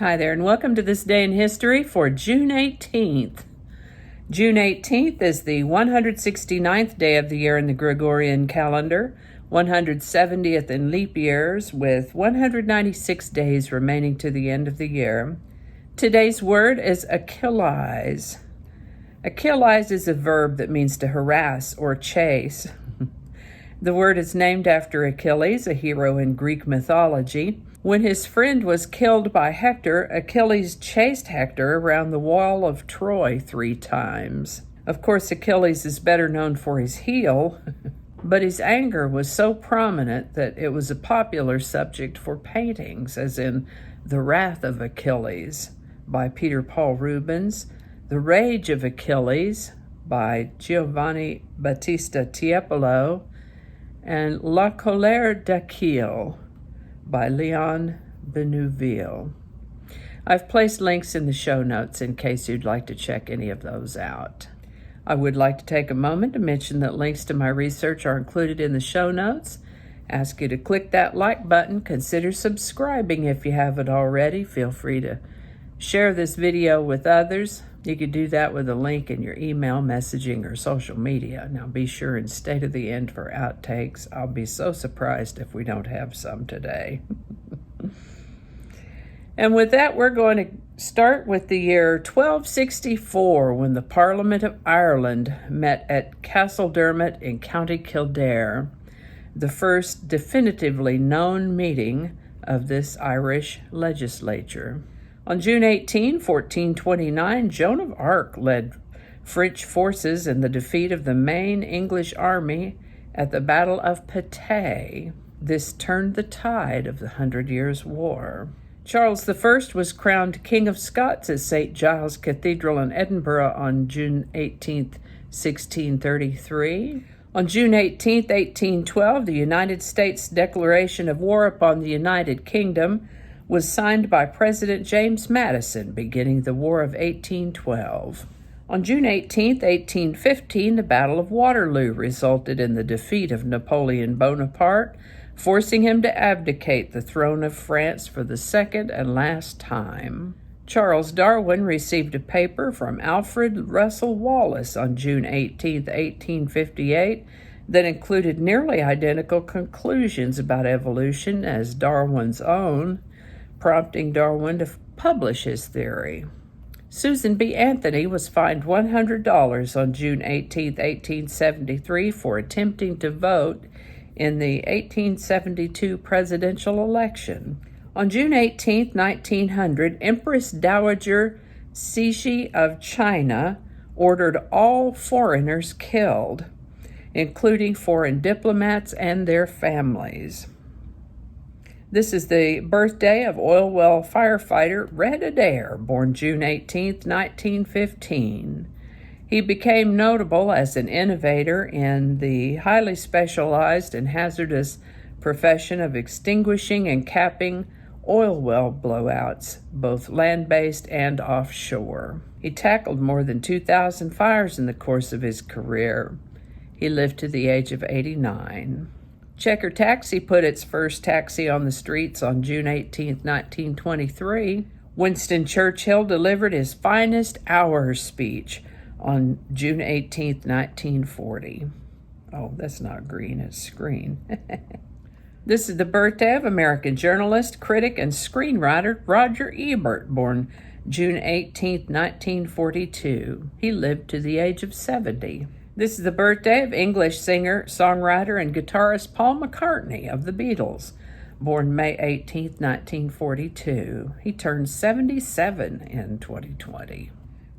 Hi there, and welcome to This Day in History for June 18th. June 18th is the 169th day of the year in the Gregorian calendar, 170th in leap years, with 196 days remaining to the end of the year. Today's word is Achillize. Achillize is a verb that means to harass or chase. The word is named after Achilles, a hero in Greek mythology. When his friend was killed by Hector, Achilles chased Hector around the wall of Troy 3 times. Of course, Achilles is better known for his heel, but his anger was so prominent that it was a popular subject for paintings, as in The Wrath of Achilles by Peter Paul Rubens, The Rage of Achilles by Giovanni Battista Tiepolo, and La Colère d'Achille by Leon Benuville. I've placed links in the show notes in case you'd like to check any of those out. I would like to take a moment to mention that links to my research are included in the show notes. Ask you to click that like button. Consider subscribing if you haven't already. Feel free to share this video with others. You could do that with a link in your email, messaging, or social media. Now be sure and stay to the end for outtakes. I'll be so surprised if we don't have some today. And with that, we're going to start with the year 1264, when the Parliament of Ireland met at Castledermot in County Kildare, the first definitively known meeting of this Irish legislature. On June 18, 1429, Joan of Arc led French forces in the defeat of the main English army at the Battle of Patay. This turned the tide of the 100 Years' War. Charles I was crowned King of Scots at St. Giles Cathedral in Edinburgh on June 18, 1633. On June 18, 1812, the United States Declaration of War upon the United Kingdom was signed by President James Madison, beginning the War of 1812. On June 18, 1815, the Battle of Waterloo resulted in the defeat of Napoleon Bonaparte, forcing him to abdicate the throne of France for the second and last time. Charles Darwin received a paper from Alfred Russel Wallace on June 18, 1858, that included nearly identical conclusions about evolution as Darwin's own, prompting Darwin to publish his theory. Susan B. Anthony was fined $100 on June 18, 1873 for attempting to vote in the 1872 presidential election. On June 18, 1900, Empress Dowager Cixi of China ordered all foreigners killed, including foreign diplomats and their families. This is the birthday of oil well firefighter Red Adair, born June 18, 1915. He became notable as an innovator in the highly specialized and hazardous profession of extinguishing and capping oil well blowouts, both land-based and offshore. He tackled more than 2,000 fires in the course of his career. He lived to the age of 89. Checker Taxi put its first taxi on the streets on June 18, 1923. Winston Churchill delivered his finest hour speech on June 18, 1940. Oh, that's not green, it's screen. This is the birthday of American journalist, critic, and screenwriter Roger Ebert, born June 18, 1942. He lived to the age of 70. This is the birthday of English singer, songwriter, and guitarist Paul McCartney of the Beatles, born May 18, 1942. He turned 77 in 2020.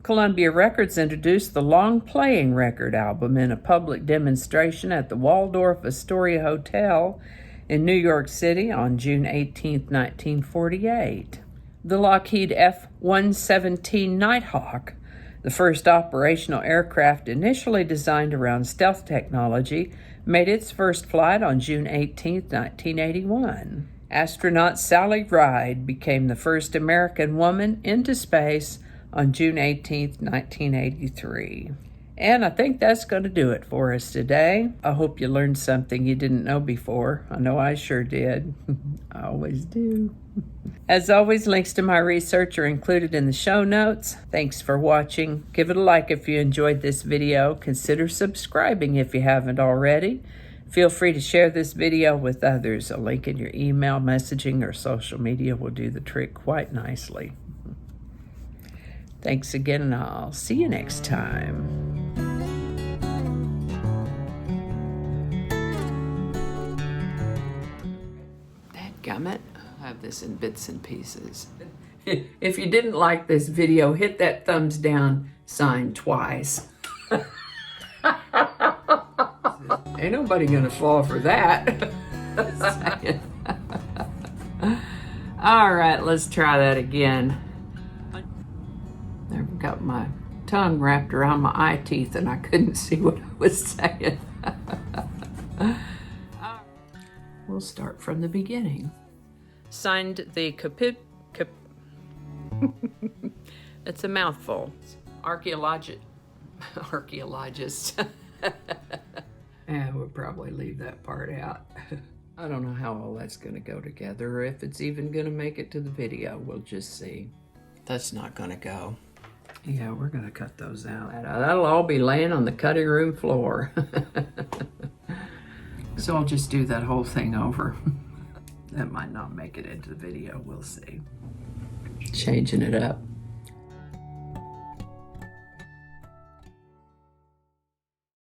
Columbia Records introduced the Long Playing Record album in a public demonstration at the Waldorf Astoria Hotel in New York City on June 18, 1948. The Lockheed F-117 Nighthawk, the first operational aircraft initially designed around stealth technology, made its first flight on June 18, 1981. Astronaut Sally Ride became the first American woman into space on June 18, 1983. And I think that's going to do it for us today. I hope you learned something you didn't know before. I know I sure did. I always do. As always, links to my research are included in the show notes. Thanks for watching. Give it a like if you enjoyed this video. Consider subscribing if you haven't already. Feel free to share this video with others. A link in your email, messaging, or social media will do the trick quite nicely. Thanks again, and I'll see you next time. Dadgummit, I have this in bits and pieces. If you didn't like this video, hit that thumbs down sign twice. Ain't nobody gonna fall for that. All right, let's try that again. I've got my tongue wrapped around my eye teeth and I couldn't see what I was saying. We'll start from the beginning. Signed the it's a mouthful. Archaeologist. Yeah, we'll probably leave that part out. I don't know how all that's gonna go together or if it's even gonna make it to the video. We'll just see. That's not gonna go. Yeah, we're gonna cut those out. That'll all be laying on the cutting room floor. So I'll just do that whole thing over. That might not make it into the video, we'll see. Changing it up.